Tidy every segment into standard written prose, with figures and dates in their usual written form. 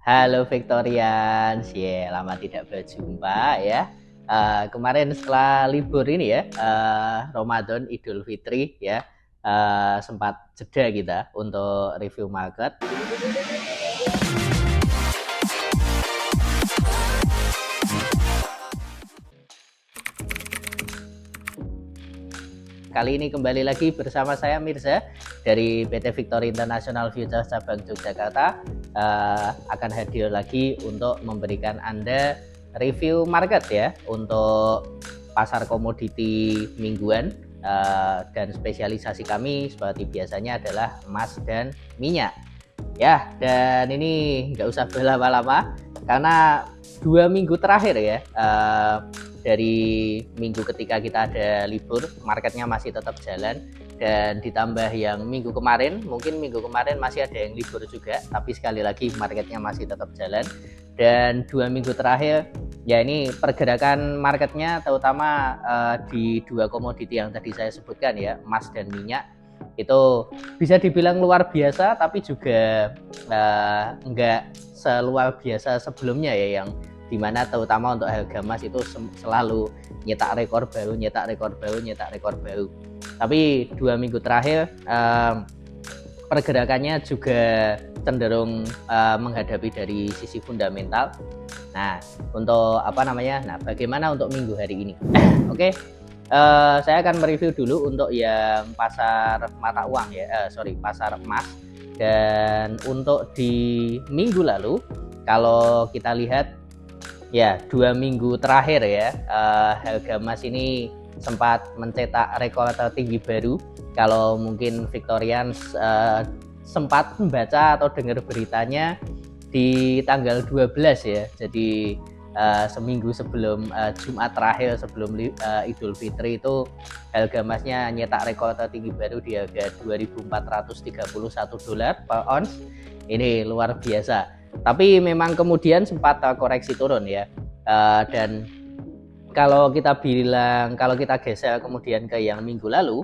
Halo Victorian, lama tidak berjumpa ya. Kemarin setelah libur ini ya, Ramadan Idul Fitri ya, sempat jeda kita untuk review market. Kali ini kembali lagi bersama saya Mirza dari PT Victory International Futures Cabang Yogyakarta, akan hadir lagi untuk memberikan Anda review market ya untuk pasar komoditi mingguan, dan spesialisasi kami seperti biasanya adalah emas dan minyak. Ya, dan ini nggak usah berlama-lama karena 2 minggu terakhir ya, dari minggu ketika kita ada libur, marketnya masih tetap jalan, dan ditambah yang minggu kemarin, mungkin minggu kemarin masih ada yang libur juga, tapi sekali lagi marketnya masih tetap jalan. Dan 2 minggu terakhir ya ini pergerakan marketnya terutama di dua komoditi yang tadi saya sebutkan ya, emas dan minyak, itu bisa dibilang luar biasa, tapi juga enggak seluar biasa sebelumnya ya, yang dimana terutama untuk harga emas itu selalu nyetak rekor baru, nyetak rekor baru, nyetak rekor baru. Tapi 2 minggu terakhir pergerakannya juga cenderung menghadapi dari sisi fundamental. Nah, untuk bagaimana untuk minggu hari ini? Oke, saya akan mereview dulu untuk yang pasar mata uang ya, pasar emas. Dan untuk di minggu lalu, kalau kita lihat ya 2 minggu terakhir ya, harga emas ini sempat mencetak rekor tertinggi baru. Kalau mungkin Victorians sempat membaca atau dengar beritanya di tanggal 12 ya, jadi seminggu sebelum Jumat terakhir sebelum Idul Fitri itu harga emasnya nyetak rekor tertinggi baru di harga $2.431 per ons. Ini luar biasa. Tapi memang kemudian sempat koreksi turun ya, dan kalau kita geser kemudian ke yang minggu lalu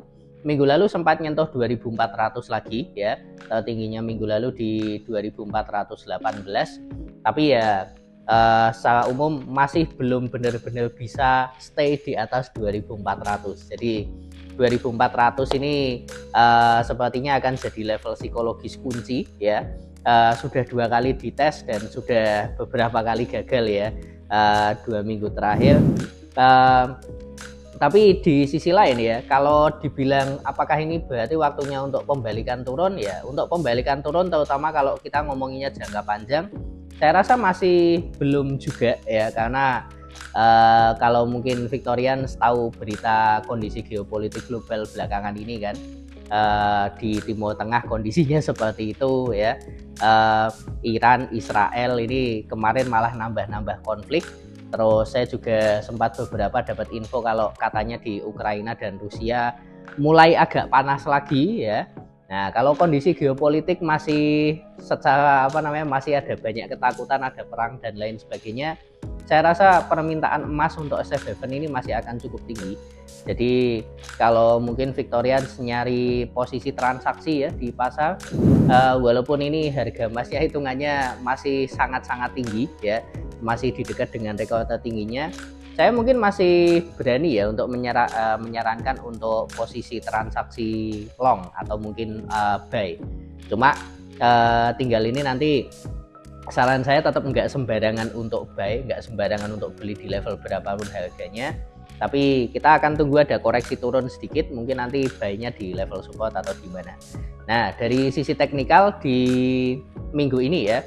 sempat nyentuh 2.400 lagi ya, tingginya minggu lalu di 2.418, tapi ya secara umum masih belum benar-benar bisa stay di atas 2.400. Jadi 2.400 ini sepertinya akan jadi level psikologis kunci ya. Sudah 2 kali dites dan sudah beberapa kali gagal ya, 2 minggu terakhir. Tapi di sisi lain ya, kalau dibilang apakah ini berarti waktunya untuk pembalikan turun ya, untuk pembalikan turun terutama kalau kita ngomonginnya jangka panjang, saya rasa masih belum juga ya, karena kalau mungkin Victorian tahu berita kondisi geopolitik global belakangan ini kan, di Timur Tengah kondisinya seperti itu ya. Iran, Israel ini kemarin malah nambah-nambah konflik. Terus saya juga sempat beberapa dapat info kalau katanya di Ukraina dan Rusia mulai agak panas lagi ya. Nah, kalau kondisi geopolitik masih masih ada banyak ketakutan, ada perang dan lain sebagainya, saya rasa permintaan emas untuk safe haven ini masih akan cukup tinggi. Jadi kalau mungkin Victorian nyari posisi transaksi ya di pasar, walaupun ini harga emasnya hitungannya masih sangat-sangat tinggi ya, masih di dekat dengan rekor tertingginya, saya mungkin masih berani ya untuk menyarankan untuk posisi transaksi long atau mungkin buy. Cuma tinggal ini nanti saran saya tetap nggak sembarangan untuk buy, nggak sembarangan untuk beli di level berapapun harganya. Tapi kita akan tunggu ada koreksi turun sedikit, mungkin nanti buy-nya di level support atau gimana. Nah, dari sisi teknikal di minggu ini ya,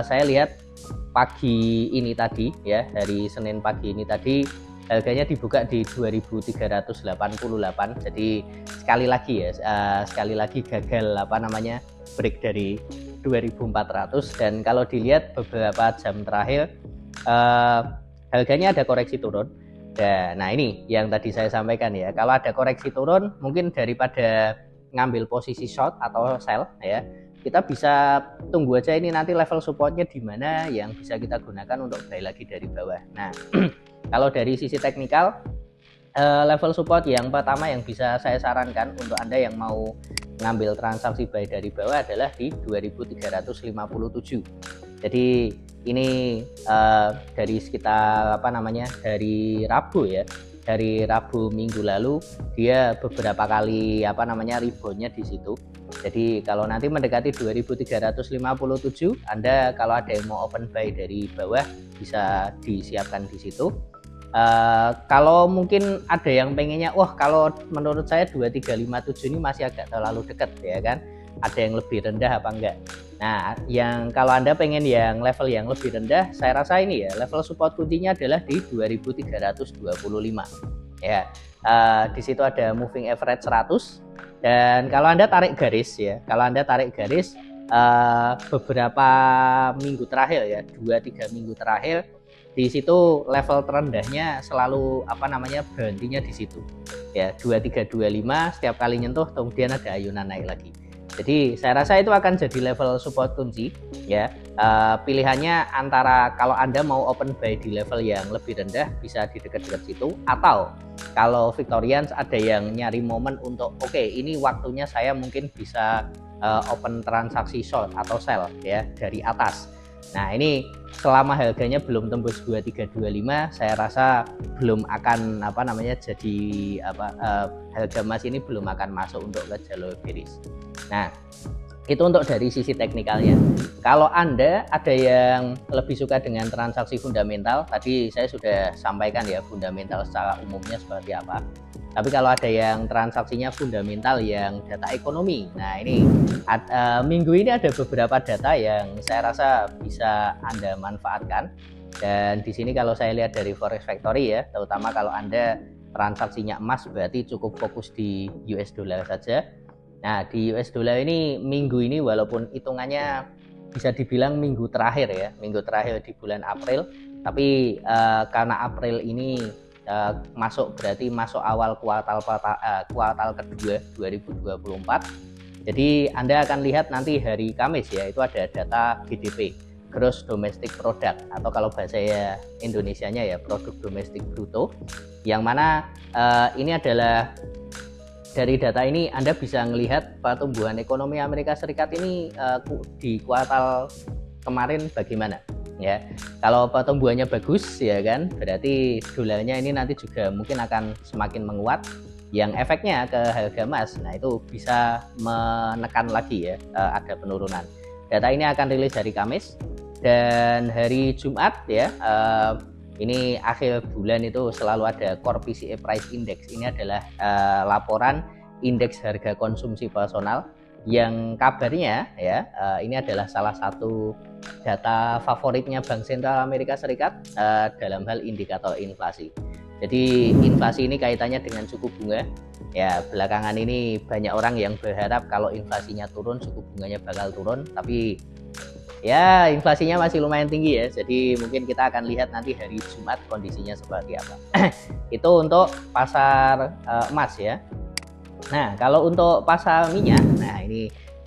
saya lihat pagi ini tadi ya, hari Senin pagi ini tadi harganya dibuka di 2.388. Jadi sekali lagi gagal break dari 2.400. Dan kalau dilihat beberapa jam terakhir harganya ada koreksi turun. Nah, ini yang tadi saya sampaikan ya, kalau ada koreksi turun mungkin daripada ngambil posisi short atau sell ya, kita bisa tunggu aja ini nanti level supportnya di mana yang bisa kita gunakan untuk buy lagi dari bawah. Nah, kalau dari sisi teknikal, level support yang pertama yang bisa saya sarankan untuk Anda yang mau ngambil transaksi buy dari bawah adalah di 2.357. Jadi ini dari sekitar dari Rabu ya, dari Rabu minggu lalu dia beberapa kali reboundnya di situ. Jadi kalau nanti mendekati 2357, Anda kalau ada yang mau open buy dari bawah bisa disiapkan di situ. Kalau mungkin ada yang pengennya, wah kalau menurut saya 2357 ini masih agak terlalu dekat ya kan, ada yang lebih rendah apa enggak. Nah, yang kalau Anda pengen yang level yang lebih rendah, saya rasa ini ya, level support kuncinya adalah di 2325 ya. Di situ ada moving average 100, dan kalau Anda tarik garis ya, beberapa minggu terakhir ya, 2-3 minggu terakhir, di situ level terendahnya selalu berhentinya di situ ya, 2325. Setiap kali nyentuh kemudian ada ayunan naik lagi. Jadi saya rasa itu akan jadi level support kunci ya. Pilihannya antara kalau Anda mau open buy di level yang lebih rendah bisa di dekat-dekat situ, atau kalau Victorians ada yang nyari momen untuk oke, ini waktunya saya mungkin bisa open transaksi short atau sell ya dari atas. Nah, ini selama harganya belum tembus 2325, saya rasa belum akan harga emas ini belum akan masuk untuk ke jalur bearish. Nah, itu untuk dari sisi teknikalnya. Kalau Anda ada yang lebih suka dengan transaksi fundamental, tadi saya sudah sampaikan ya fundamental secara umumnya seperti apa. Tapi kalau ada yang transaksinya fundamental yang data ekonomi, nah ini minggu ini ada beberapa data yang saya rasa bisa Anda manfaatkan. Dan di sini kalau saya lihat dari Forex Factory ya, terutama kalau Anda transaksinya emas berarti cukup fokus di US dollar saja. Nah, di US dollar ini minggu ini walaupun hitungannya bisa dibilang minggu terakhir ya, minggu terakhir di bulan April, tapi karena April ini berarti masuk awal kuartal kedua 2024. Jadi Anda akan lihat nanti hari Kamis ya, itu ada data GDP, Gross Domestic Product, atau kalau bahasa Indonesianya ya produk domestik bruto, yang mana ini adalah dari data ini Anda bisa melihat pertumbuhan ekonomi Amerika Serikat ini di kuartal kemarin bagaimana ya. Kalau pertumbuhannya bagus ya kan, berarti dolarnya ini nanti juga mungkin akan semakin menguat, yang efeknya ke harga emas. Nah, itu bisa menekan lagi ya ada penurunan. Data ini akan rilis hari Kamis, dan hari Jumat ya, ini akhir bulan itu selalu ada Core PCE Price Index. Ini adalah laporan indeks harga konsumsi personal yang kabarnya ya ini adalah salah satu data favoritnya Bank Sentral Amerika Serikat dalam hal indikator inflasi. Jadi inflasi ini kaitannya dengan suku bunga ya. Belakangan ini banyak orang yang berharap kalau inflasinya turun, suku bunganya bakal turun, tapi ya inflasinya masih lumayan tinggi ya. Jadi mungkin kita akan lihat nanti hari Jumat kondisinya seperti apa. Itu untuk pasar emas ya. Nah, kalau untuk pasar minyak, nah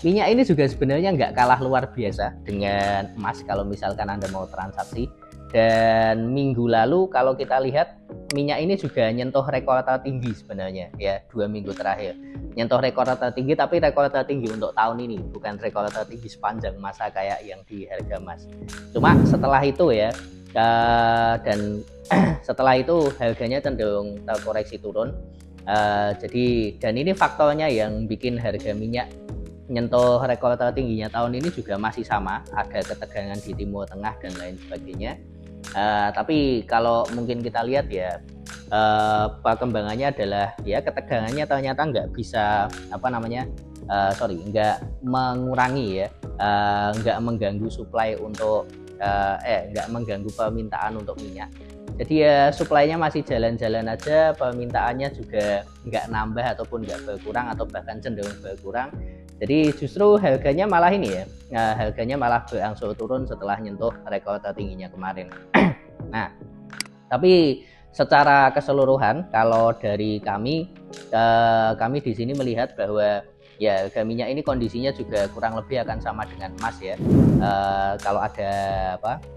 minyak ini juga sebenarnya nggak kalah luar biasa dengan emas kalau misalkan Anda mau transaksi. Dan minggu lalu kalau kita lihat minyak ini juga nyentuh rekor tertinggi sebenarnya ya, 2 minggu terakhir nyentuh rekor tertinggi, tapi rekor tertinggi untuk tahun ini, bukan rekor tertinggi sepanjang masa kayak yang di harga emas. Cuma setelah itu ya dan setelah itu harganya cenderung terkoreksi turun. Jadi dan ini faktornya yang bikin harga minyak nyentuh rekor tertingginya tahun ini juga masih sama, ada ketegangan di Timur Tengah dan lain sebagainya. Tapi kalau mungkin kita lihat ya perkembangannya adalah ya ketegangannya ternyata nggak bisa nggak mengurangi ya, nggak mengganggu supply untuk nggak mengganggu permintaan untuk minyak. Jadi ya supply-nya masih jalan-jalan aja, permintaannya juga nggak nambah ataupun nggak berkurang atau bahkan cenderung berkurang. Jadi justru harganya malah ini ya, harganya malah berangsur turun setelah nyentuh rekor tertingginya kemarin. Nah, tapi secara keseluruhan kalau dari kami di sini melihat bahwa ya harga minyak ini kondisinya juga kurang lebih akan sama dengan emas ya. Kalau ada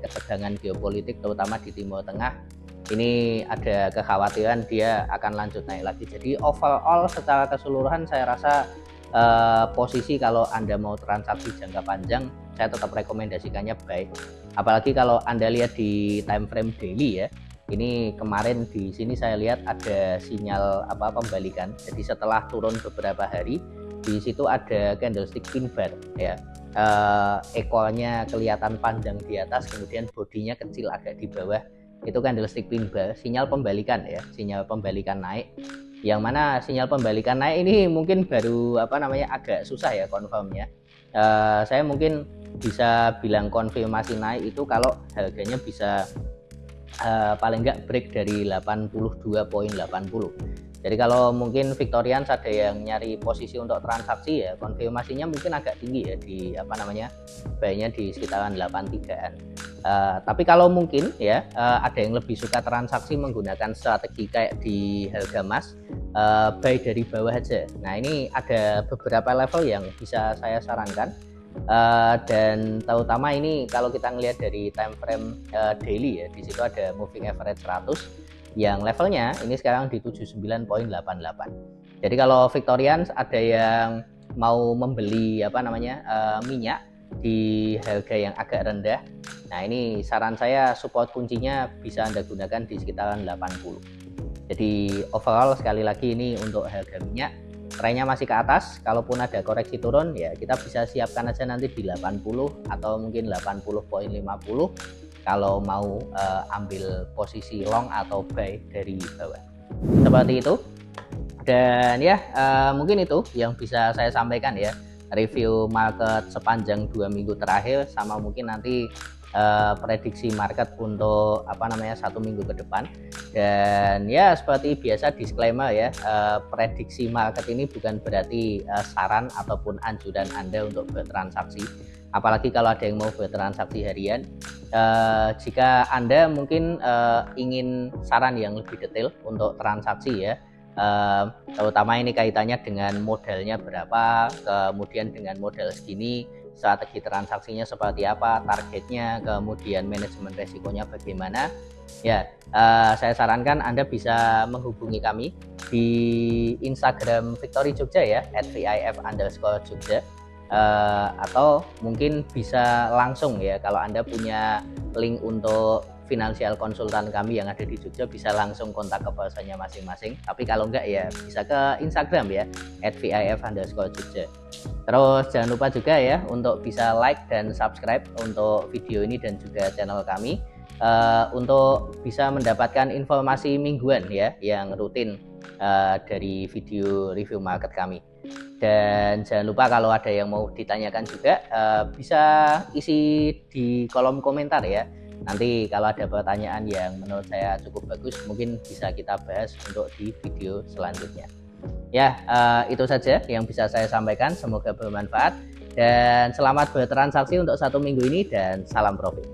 ketegangan geopolitik terutama di Timur Tengah, ini ada kekhawatiran dia akan lanjut naik lagi. Jadi overall secara keseluruhan saya rasa posisi kalau Anda mau transaksi jangka panjang saya tetap rekomendasikannya buy. Apalagi kalau Anda lihat di time frame daily ya, ini kemarin di sini saya lihat ada sinyal pembalikan. Jadi setelah turun beberapa hari, di situ ada candlestick pin bar ya. Ekornya kelihatan panjang di atas, kemudian bodinya kecil agak di bawah. Itu candlestick pin bar, sinyal pembalikan ya, sinyal pembalikan naik. Yang mana sinyal pembalikan naik ini mungkin baru agak susah ya confirmnya. Saya mungkin bisa bilang konfirmasi naik itu kalau harganya bisa paling nggak break dari 82.80. Jadi kalau mungkin Victorians ada yang nyari posisi untuk transaksi ya, konfirmasinya mungkin agak tinggi ya di buy-nya di sekitaran 83-an. Tapi kalau mungkin ya ada yang lebih suka transaksi menggunakan strategi kayak di harga emas, buy dari bawah aja. Nah, ini ada beberapa level yang bisa saya sarankan. Dan terutama ini kalau kita ngelihat dari time frame daily ya, di situ ada moving average 100 yang levelnya ini sekarang di 79.88. Jadi kalau Victorians ada yang mau membeli minyak di harga yang agak rendah, nah ini saran saya support kuncinya bisa Anda gunakan di sekitaran 80. Jadi overall sekali lagi ini untuk harga minyak trennya masih ke atas, kalaupun ada koreksi turun ya kita bisa siapkan aja nanti di 80 atau mungkin 80.50 kalau mau ambil posisi long atau buy dari bawah. Seperti itu. Dan ya mungkin itu yang bisa saya sampaikan ya, review market sepanjang 2 minggu terakhir, sama mungkin nanti prediksi market untuk 1 minggu ke depan. Dan ya seperti biasa disclaimer ya, prediksi market ini bukan berarti saran ataupun anjuran Anda untuk bertransaksi, apalagi kalau ada yang mau bertransaksi harian. Jika Anda mungkin ingin saran yang lebih detail untuk transaksi ya, terutama ini kaitannya dengan modalnya berapa, kemudian dengan modal segini strategi transaksinya seperti apa, targetnya, kemudian manajemen resikonya bagaimana ya, saya sarankan Anda bisa menghubungi kami di Instagram Victory Jogja ya, @vif_Jogja, atau mungkin bisa langsung ya, kalau Anda punya link untuk financial konsultan kami yang ada di Jogja bisa langsung kontak ke personnya masing-masing. Tapi kalau enggak ya bisa ke Instagram ya, @vif_Jogja. Terus jangan lupa juga ya untuk bisa like dan subscribe untuk video ini dan juga channel kami, untuk bisa mendapatkan informasi mingguan ya yang rutin dari video review market kami. Dan jangan lupa kalau ada yang mau ditanyakan juga bisa isi di kolom komentar ya. Nanti kalau ada pertanyaan yang menurut saya cukup bagus, mungkin bisa kita bahas untuk di video selanjutnya. Ya, itu saja yang bisa saya sampaikan. Semoga bermanfaat dan selamat bertransaksi untuk 1 minggu ini dan salam profit.